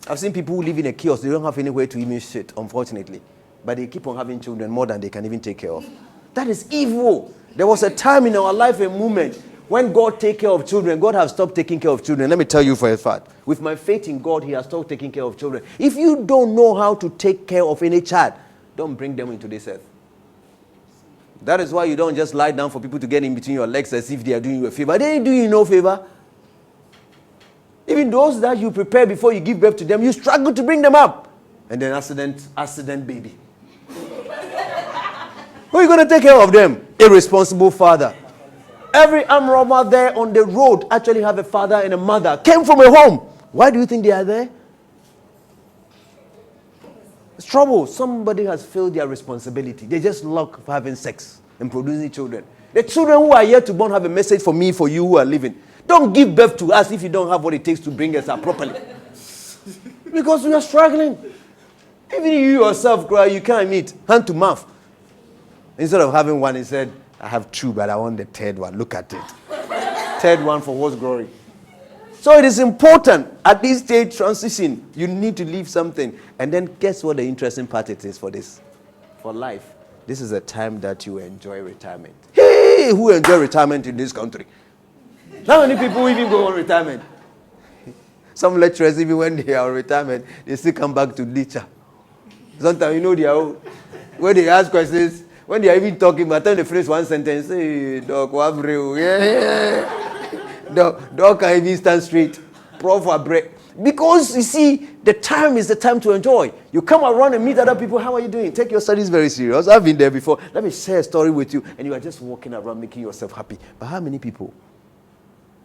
I've seen people who live in a kiosk. They don't have anywhere to even sit, unfortunately. But they keep on having children more than they can even take care of. That is evil. There was a time in our life, a moment, when God take care of children. God has stopped taking care of children. Let me tell you for a fact. With my faith in God, He has stopped taking care of children. If you don't know how to take care of any child, don't bring them into this earth. That is why you don't just lie down for people to get in between your legs as if they are doing you a favor. They ain't doing you no favor. Even those that you prepare before you give birth to them, you struggle to bring them up. And then accident baby. Who are you going to take care of them? Irresponsible father. Every armed robber there on the road actually have a father and a mother. Came from a home. Why do you think they are there? It's trouble. Somebody has failed their responsibility. They just love having sex and producing children. The children who are yet to born have a message for me, for you who are living. Don't give birth to us if you don't have what it takes to bring us up properly. Because we are struggling. Even you yourself, cry, you can't eat. Hand to mouth. Instead of having one, he said, I have two, but I want the third one. Look at it. Third one for what's glory. So it is important at this stage transition. You need to leave something. And then guess what the interesting part it is for this? For life. This is a time that you enjoy retirement. Hey, who enjoy retirement in this country? How many people even go on retirement? Some lecturers, even when they are on retirement, they still come back to lecture. Sometimes, they are when they ask questions, when they are even talking, by the time they finish one sentence, hey, Doc, Doc can even stand straight. Prof for break. Because, you see, the time is the time to enjoy. You come around and meet other people. How are you doing? Take your studies very serious. I've been there before. Let me share a story with you. And you are just walking around making yourself happy. But how many people?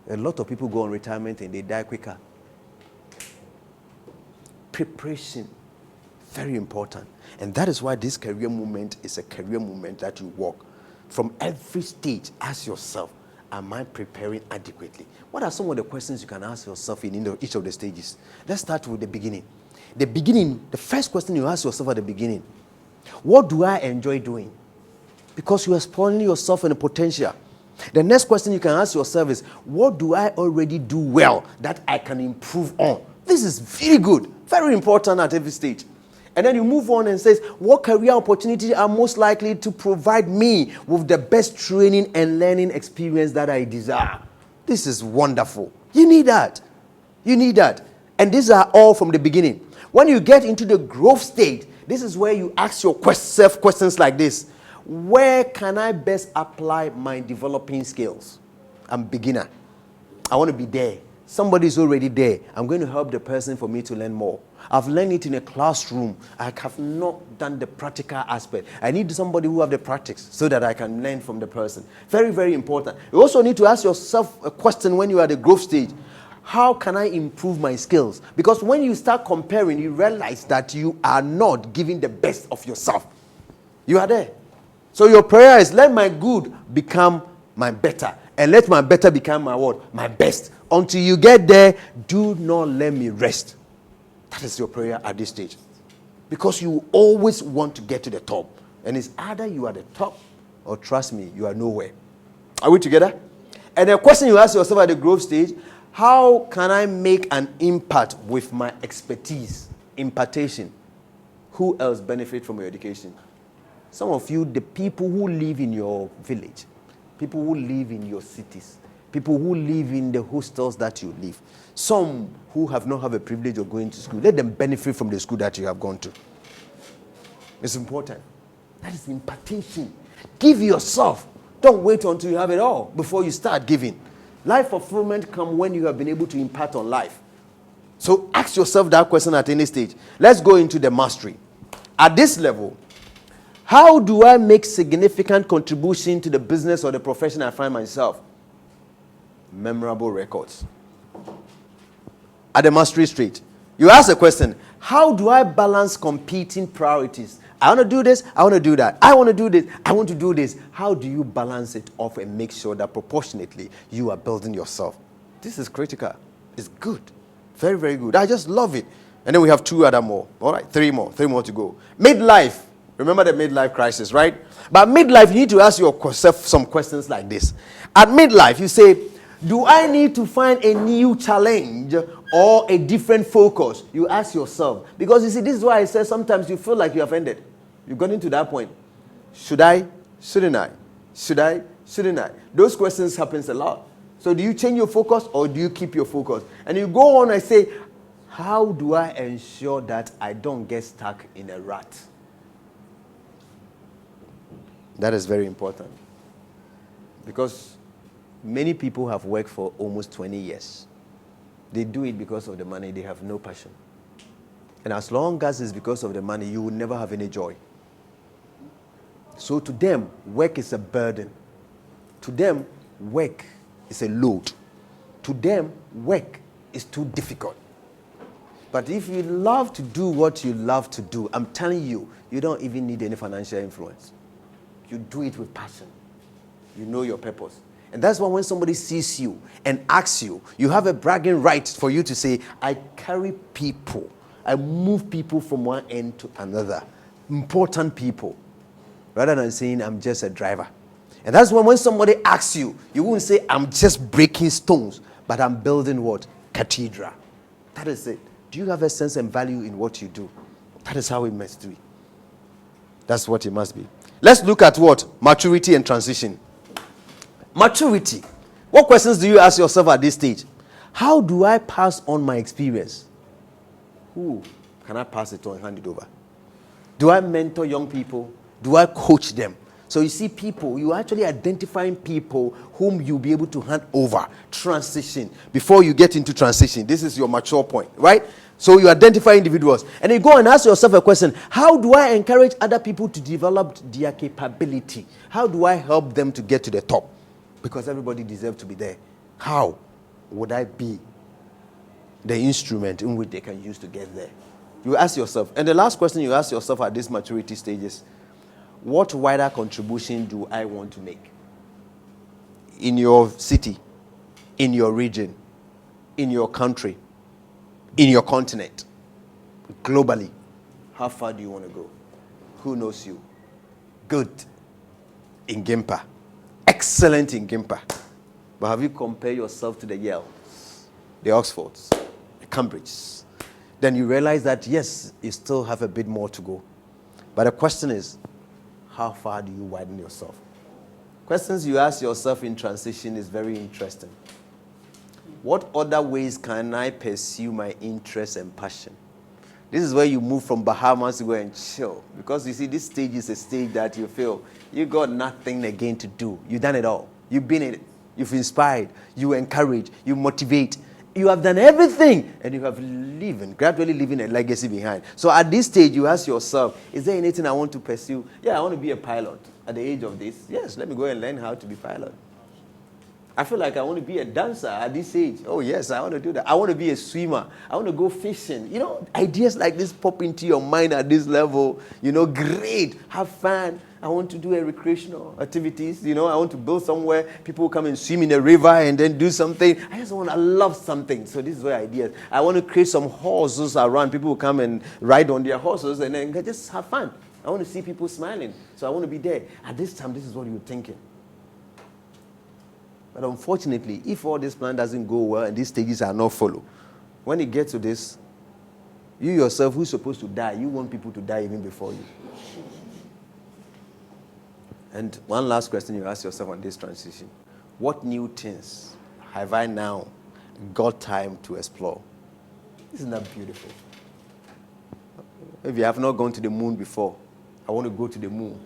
A lot of people go on retirement and they die quicker. Preparation. Very important. And that is why this career movement is a career movement that you walk. From every stage, ask yourself, am I preparing adequately? What are some of the questions you can ask yourself in each of the stages? Let's start with the beginning. The first question you ask yourself at the beginning, what do I enjoy doing? Because you are spoiling yourself in the potential. The next question you can ask yourself is, what do I already do well that I can improve on? This is very good, very important at every stage. And then you move on and says, what career opportunities are most likely to provide me with the best training and learning experience that I desire? This is wonderful. You need that. You need that. And these are all from the beginning. When you get into the growth stage, this is where you ask yourself questions like this. Where can I best apply my developing skills? I'm a beginner. I want to be there. Somebody is already there. I'm going to help the person for me to learn more. I've learned it in a classroom. I have not done the practical aspect. I need somebody who have the practice so that I can learn from the person. Very, very important. You also need to ask yourself a question when you are at the growth stage. How can I improve my skills? Because when you start comparing, you realize that you are not giving the best of yourself. You are there. So your prayer is, let my good become my better. And let my better become my what? My best. Until you get there, do not let me rest. That is your prayer at this stage. Because you always want to get to the top. And it's either you are the top or, trust me, you are nowhere. Are we together? And the question you ask yourself at the growth stage, how can I make an impact with my expertise? Impartation. Who else benefit from your education? Some of you, the people who live in your village, people who live in your cities, people who live in the hostels that you live, some who have not had a privilege of going to school, let them benefit from the school that you have gone to. It's important. That is impartation. Give yourself. Don't wait until you have it all before you start giving. Life fulfillment comes when you have been able to impart on life. So ask yourself that question at any stage. Let's go into the mastery. At this level, how do I make significant contribution to the business or the profession I find myself? Memorable records. At the mastery stage, you ask the question, how do I balance competing priorities? I want to do this, I want to do that. I want to do this, I want to do this. How do you balance it off and make sure that proportionately you are building yourself? This is critical. It's good. Very, very good. I just love it. And then we have two other more. All right, three more to go. Midlife. Remember the midlife crisis, right? But midlife, you need to ask yourself some questions like this. At midlife, you say, do I need to find a new challenge or a different focus? You ask yourself. Because you see, this is why I say sometimes you feel like you have ended. You've gotten to that point. Should I? Shouldn't I? Should I? Shouldn't I? Those questions happens a lot. So do you change your focus or do you keep your focus? And you go on and say, how do I ensure that I don't get stuck in a rut? That is very important. Because many people have worked for almost 20 years. They do it because of the money. They have no passion. And as long as it's because of the money, you will never have any joy. So to them, work is a burden. To them, work is a load. To them, work is too difficult. But if you love to do what you love to do, I'm telling you, you don't even need any financial influence. You do it with passion. You know your purpose. And that's why when somebody sees you and asks you, you have a bragging right for you to say, I carry people. I move people from one end to another. Important people. Rather than saying, I'm just a driver. And that's when somebody asks you, you won't say, I'm just breaking stones, but I'm building what? Cathedral. That is it. Do you have a sense and value in what you do? That is how it must be. That's what it must be. Let's look at what? Maturity and transition. Maturity. What questions do you ask yourself at this stage? How do I pass on my experience? Who can I pass it on and hand it over? Do I mentor young people? Do I coach them? So you see people, you're actually identifying people whom you'll be able to hand over. Transition. Before you get into transition, this is your mature point, right? So you identify individuals. And you go and ask yourself a question. How do I encourage other people to develop their capability? How do I help them to get to the top? Because everybody deserves to be there. How would I be the instrument in which they can use to get there? You ask yourself. And the last question you ask yourself at this maturity stage is, what wider contribution do I want to make? In your city, in your region, in your country, in your continent, globally. How far do you want to go? Who knows you? Good in Gimpa. Excellent in Gimpa. But have you compared yourself to the Yales, the Oxfords, the Cambridges? Then you realize that, yes, you still have a bit more to go. But the question is, how far do you widen yourself? Questions you ask yourself in transition is very interesting. What other ways can I pursue my interest and passion? This is where you move from Bahamas to go and chill. Because you see, this stage is a stage that you feel you got nothing again to do. You've done it all. You've been in it. You've inspired. You encourage. You motivate. You have done everything. And you have gradually leaving a legacy behind. So at this stage, you ask yourself, is there anything I want to pursue? Yeah, I want to be a pilot at the age of this. Yes, let me go and learn how to be a pilot. I feel like I want to be a dancer at this age. Oh, yes, I want to do that. I want to be a swimmer. I want to go fishing. You know, ideas like this pop into your mind at this level. You know, great. Have fun. I want to do a recreational activities. You know, I want to build somewhere. People come and swim in a river and then do something. I love something. So this is where ideas. I want to create some horses around. People will come and ride on their horses and then just have fun. I want to see people smiling. So I want to be there. At this time, this is what you're thinking. But unfortunately, if all this plan doesn't go well and these stages are not followed, when you get to this, you yourself, who's supposed to die, you want people to die even before you. And one last question you ask yourself on this transition. What new things have I now got time to explore? Isn't that beautiful? If you have not gone to the moon before, I want to go to the moon.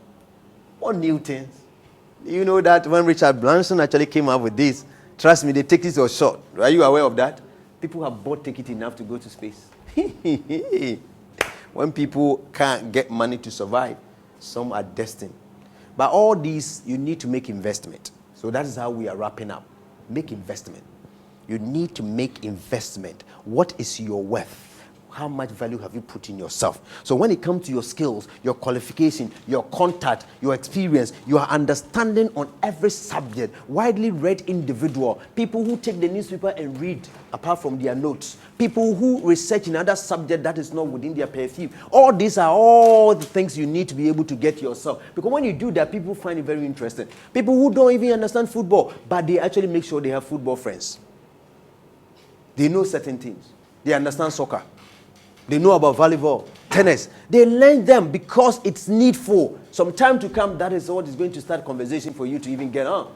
What new things? You know that when Richard Branson actually came up with this, trust me, the tickets were short. Are you aware of that? People have bought tickets enough to go to space. When people can't get money to survive, some are destined. But all these, you need to make investment. So that is how we are wrapping up. Make investment. You need to make investment. What is your worth? How much value have you put in yourself? So when it comes to your skills, your qualification, your contact, your experience, your understanding on every subject, widely read individual, people who take the newspaper and read apart from their notes, people who research in other subject that is not within their purview. All these are all the things you need to be able to get yourself. Because when you do that, people find it very interesting. People who don't even understand football, but they actually make sure they have football friends. They know certain things. They understand soccer. They know about volleyball, tennis. They learn them because it's needful. Some time to come, that is what is going to start conversation for you to even get on.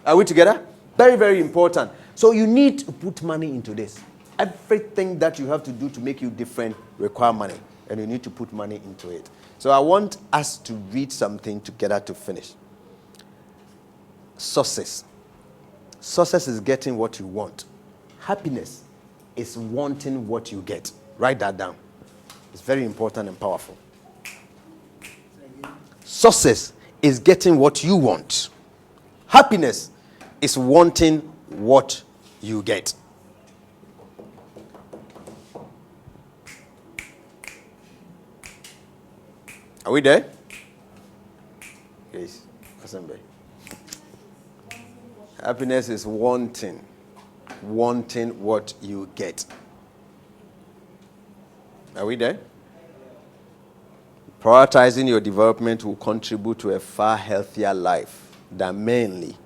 Are we together? Very, very important. So you need to put money into this. Everything that you have to do to make you different require money. And you need to put money into it. So I want us to read something together to finish. Success. Success is getting what you want. Happiness is wanting what you get. Write that down. It's very important and powerful. Success is getting what you want. Happiness is wanting what you get. Are we there? Yes. Happiness is wanting what you get. Are we there? Prioritizing your development will contribute to a far healthier life than mainly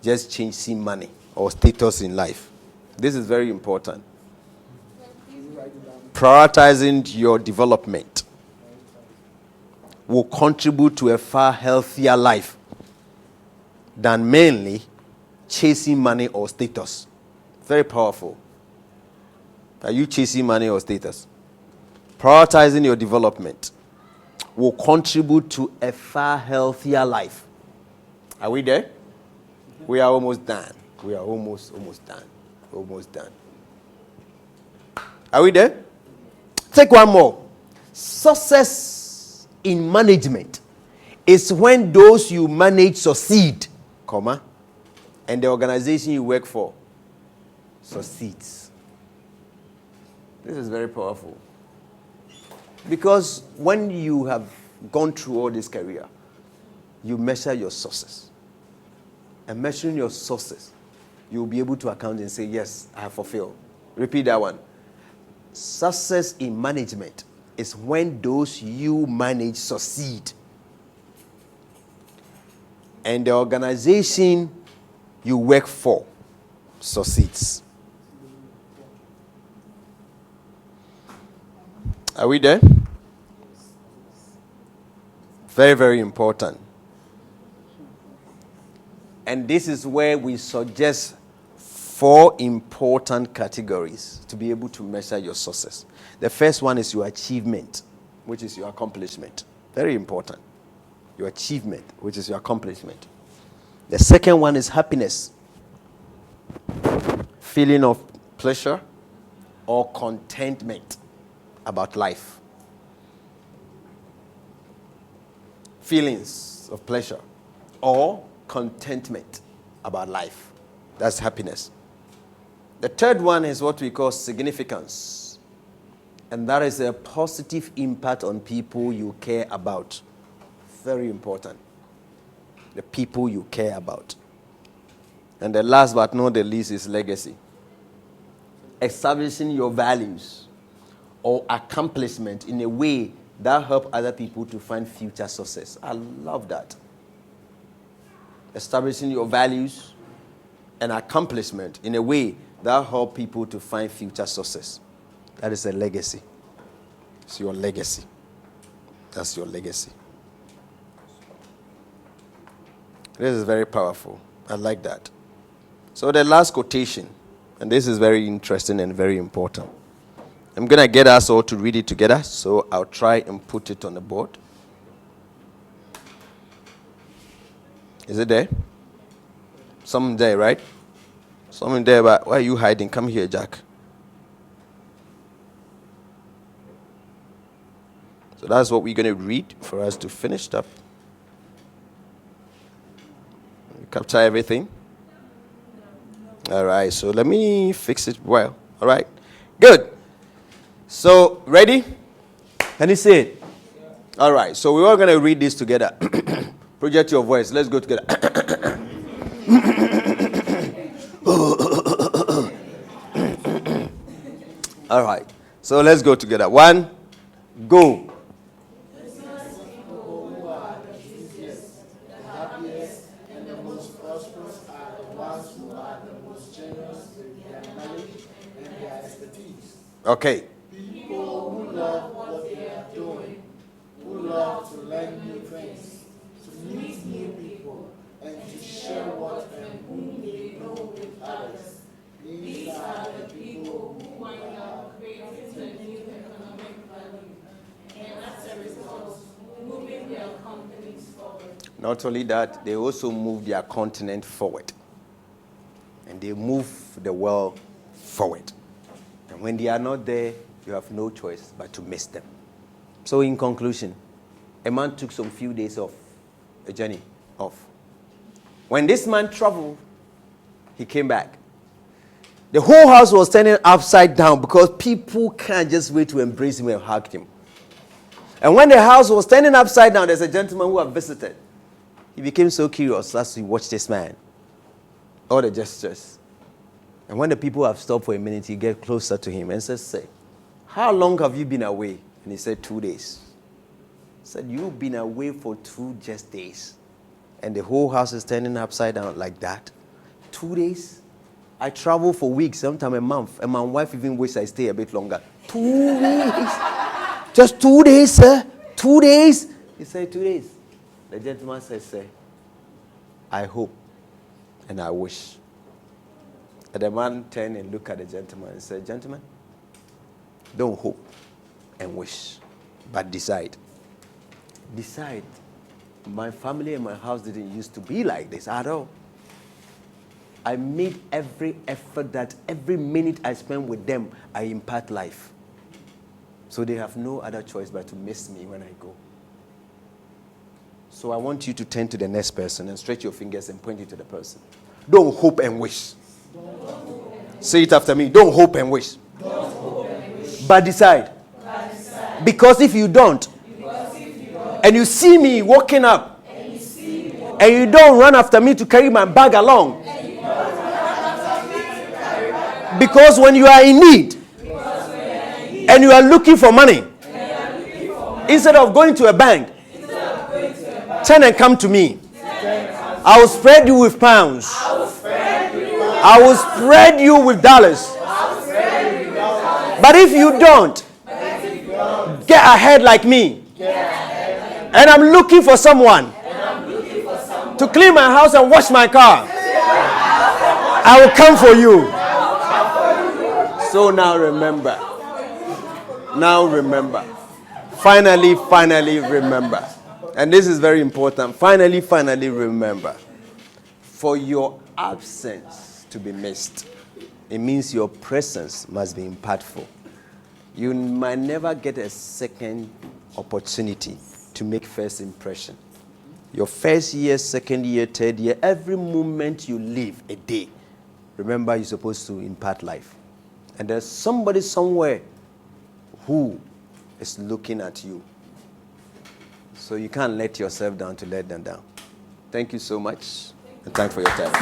just chasing money or status in life. This is very important. Prioritizing your development will contribute to a far healthier life than mainly chasing money or status. Very powerful. Are you chasing money or status? Prioritizing your development will contribute to a far healthier life. Are we there? We are almost done. We are almost done. Almost done. Are we there? Take one more. Success in management is when those you manage succeed, comma, and the organization you work for succeeds. This is very powerful. Because when you have gone through all this career, you measure your success. And measuring your success, you'll be able to account and say, yes, I have fulfilled. Repeat that one. Success in management is when those you manage succeed. And the organization you work for succeeds. Are we there? Very, very important. And this is where we suggest 4 important categories to be able to measure your success. The first one is your achievement, which is your accomplishment. Very important. Your achievement, which is your accomplishment. The second one is happiness. Feeling of pleasure or contentment about life. Feelings of pleasure or contentment about life. That's happiness. The third one is what we call significance. And that is a positive impact on people you care about. Very important. The people you care about. And the last but not the least is legacy. Establishing your values or accomplishment in a way that help other people to find future success. I love that. Establishing your values and accomplishment in a way that help people to find future success. That is a legacy. It's your legacy. That's your legacy. This is very powerful. I like that. So the last quotation, and this is very interesting and very important. I'm going to get us all to read it together, so I'll try and put it on the board. Is it there? Some there, right? Some there, but why are you hiding? Come here, Jack. So that's what we're going to read for us to finish up. Capture everything? All right, so let me fix it well. All right, good. So, ready? Can you see it? All right, so we're all going to read this together. Project your voice. Let's go together. All right, so let's go together. 1, go. Okay. People who love what they are doing, who love to learn new things, to meet new people, and to share what and whom they know with others. These are the people who wind up creating the new economic value, and as a result, moving their companies forward. Not only that, they also move their continent forward. And they move the world forward. And when they are not there, you have no choice but to miss them. So in conclusion, a man took some few days off, a journey off. When this man traveled, he came back. The whole house was turning upside down because people can't just wait to embrace him and hug him. And when the house was turning upside down, there's a gentleman who had visited. He became so curious as he watched this man. All the gestures. And when the people have stopped for a minute, he gets closer to him and says, "Say, how long have you been away?" And he said, 2 days. He said, "You've been away for 2 just days. And the whole house is turning upside down like that. 2 days? I travel for weeks, sometimes a month. And my wife even wishes I stay a bit longer. 2 weeks? Just 2 days, sir? 2 days?" He said, 2 days. The gentleman said, "Sir, I hope and I wish." And the man turned and looked at the gentleman and said, "Gentlemen, don't hope and wish, but decide. Decide. My family and my house didn't used to be like this at all. I made every effort that every minute I spend with them, I impart life. So they have no other choice but to miss me when I go. So I want you to turn to the next person and stretch your fingers and point it to the person. Don't hope and wish." Say it after me. Don't hope and wish. But decide. Because if you don't, and you see me walking up, and you don't run after me to carry my bag along, because when you are in need, and you are looking for money, instead of going to a bank, turn and come to me. I will spread you with pounds. I will spread you with dollars. But if you don't, get ahead like me. And I'm looking for someone to clean my house and wash my car. I will come for you. So now remember. Now remember. Finally remember. And this is very important. Finally remember. For your absence to be missed, it means your presence must be impactful. You might never get a second opportunity to make first impression. Your first year, second year, third year, every moment you live a day, remember you're supposed to impart life. And there's somebody somewhere who is looking at you. So you can't let yourself down to let them down. Thank you so much. And thanks for your time.